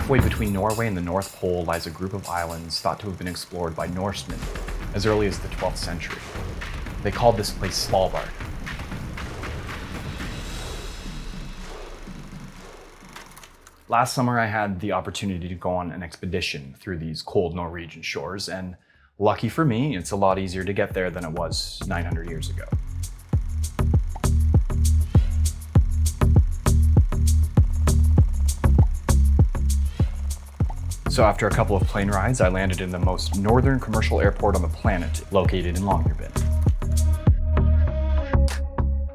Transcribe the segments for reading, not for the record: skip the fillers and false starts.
Halfway between Norway and the North Pole lies a group of islands thought to have been explored by Norsemen as early as the 12th century. They called this place Svalbard. Last summer, I had the opportunity to go on an expedition through these cold Norwegian shores, and lucky for me, it's a lot easier to get there than it was 900 years ago. So after a couple of plane rides, I landed in the most northern commercial airport on the planet, located in Longyearbyen.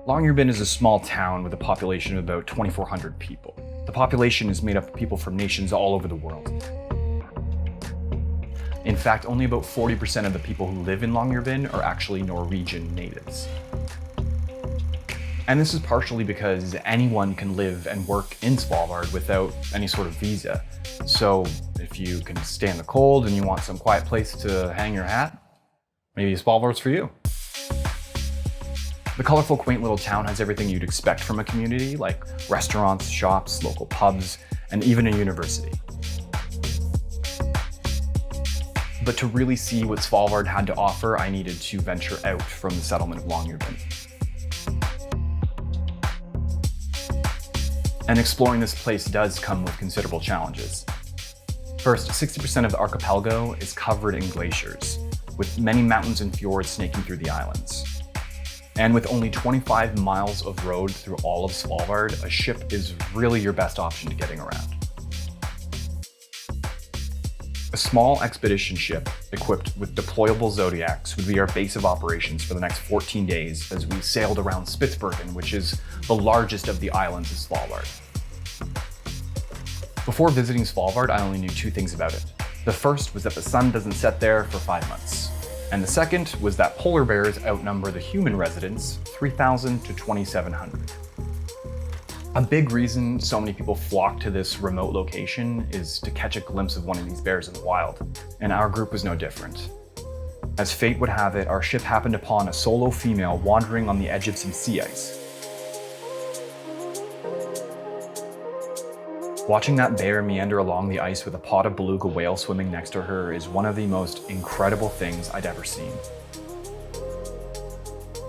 Longyearbyen is a small town with a population of about 2,400 people. The population is made up of people from nations all over the world. In fact, only about 40% of the people who live in Longyearbyen are actually Norwegian natives. And this is partially because anyone can live and work in Svalbard without any sort of visa. So if you can stand the cold and you want some quiet place to hang your hat, maybe Svalbard's for you. The colorful, quaint little town has everything you'd expect from a community, like restaurants, shops, local pubs, and even a university. But to really see what Svalbard had to offer, I needed to venture out from the settlement of Longyearbyen. And exploring this place does come with considerable challenges. First, 60% of the archipelago is covered in glaciers, with many mountains and fjords snaking through the islands. And with only 25 miles of road through all of Svalbard, a ship is really your best option to getting around. A small expedition ship equipped with deployable Zodiacs would be our base of operations for the next 14 days as we sailed around Spitsbergen, which is the largest of the islands of Svalbard. Before visiting Svalbard, I only knew two things about it. The first was that the sun doesn't set there for 5 months. And the second was that polar bears outnumber the human residents 3,000 to 2,700. A big reason so many people flock to this remote location is to catch a glimpse of one of these bears in the wild, and our group was no different. As fate would have it, our ship happened upon a solo female wandering on the edge of some sea ice. Watching that bear meander along the ice with a pod of beluga whale swimming next to her is one of the most incredible things I'd ever seen.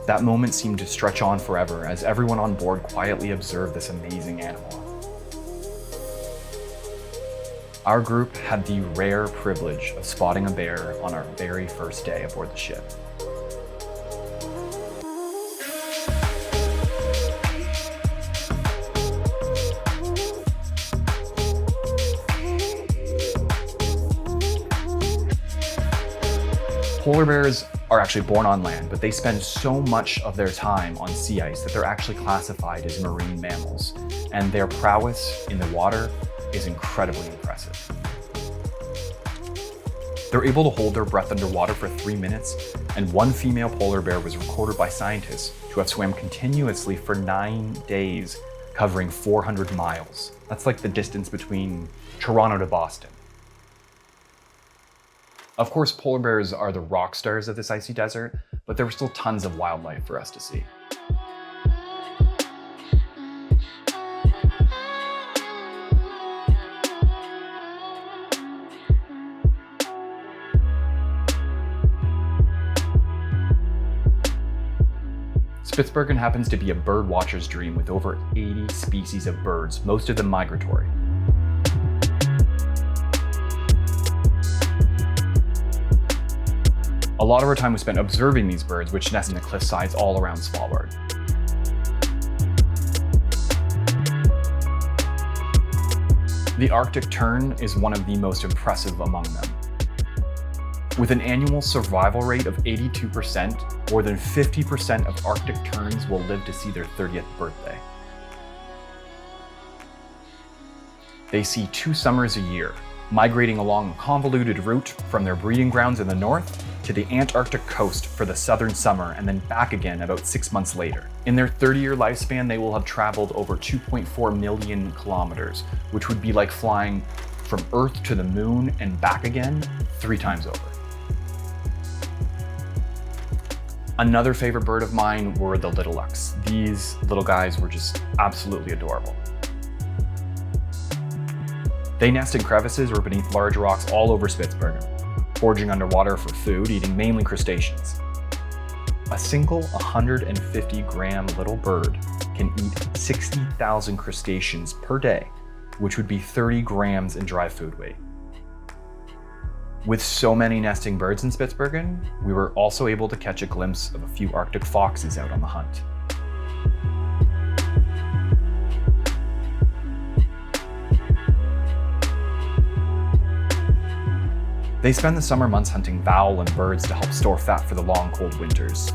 That moment seemed to stretch on forever as everyone on board quietly observed this amazing animal. Our group had the rare privilege of spotting a bear on our very first day aboard the ship. Polar bears are actually born on land, but they spend so much of their time on sea ice that they're actually classified as marine mammals, and their prowess in the water is incredibly impressive. They're able to hold their breath underwater for 3 minutes, and one female polar bear was recorded by scientists to have swam continuously for 9 days, covering 400 miles. That's like the distance between Toronto to Boston. Of course, polar bears are the rock stars of this icy desert, but there were still tons of wildlife for us to see. Spitsbergen happens to be a bird watcher's dream with over 80 species of birds, most of them migratory. A lot of our time was spent observing these birds, which nest in the cliff sides all around Svalbard. The Arctic tern is one of the most impressive among them. With an annual survival rate of 82%, more than 50% of Arctic terns will live to see their 30th birthday. They see 2 summers a year, migrating along a convoluted route from their breeding grounds in the north to the Antarctic coast for the southern summer and then back again about 6 months later. In their 30-year lifespan, they will have traveled over 2.4 million kilometers, which would be like flying from Earth to the moon and back again 3 times over. Another favorite bird of mine were the little ducks. These little guys were just absolutely adorable. They nest in crevices or beneath large rocks all over Spitsbergen, foraging underwater for food, eating mainly crustaceans. A single 150-gram little bird can eat 60,000 crustaceans per day, which would be 30 grams in dry food weight. With so many nesting birds in Spitsbergen, we were also able to catch a glimpse of a few Arctic foxes out on the hunt. They spend the summer months hunting fowl and birds to help store fat for the long, cold winters.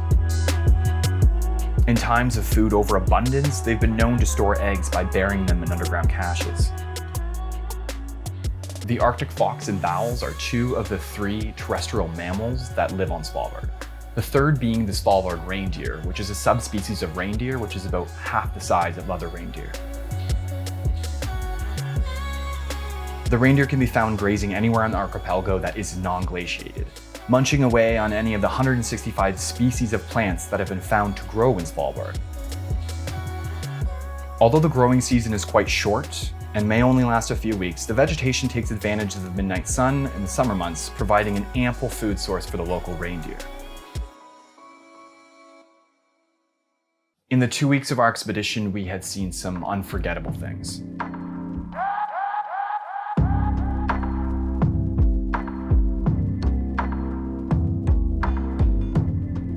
In times of food overabundance, they've been known to store eggs by burying them in underground caches. The Arctic fox and owls are two of the 3 terrestrial mammals that live on Svalbard. The third being the Svalbard reindeer, which is a subspecies of reindeer which is about half the size of other reindeer. The reindeer can be found grazing anywhere on the archipelago that is non-glaciated, munching away on any of the 165 species of plants that have been found to grow in Svalbard. Although the growing season is quite short and may only last a few weeks, the vegetation takes advantage of the midnight sun in the summer months, providing an ample food source for the local reindeer. In the 2 weeks of our expedition, we had seen some unforgettable things.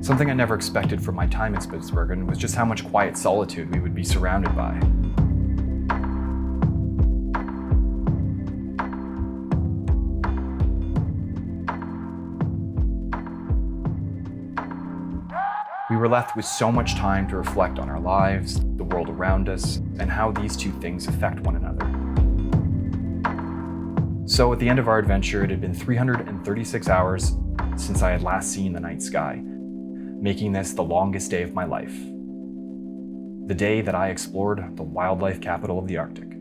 Something I never expected from my time in Spitsbergen was just how much quiet solitude we would be surrounded by. We were left with so much time to reflect on our lives, the world around us, and how these two things affect one another. So at the end of our adventure, it had been 336 hours since I had last seen the night sky, making this the longest day of my life. The day that I explored the wildlife capital of the Arctic.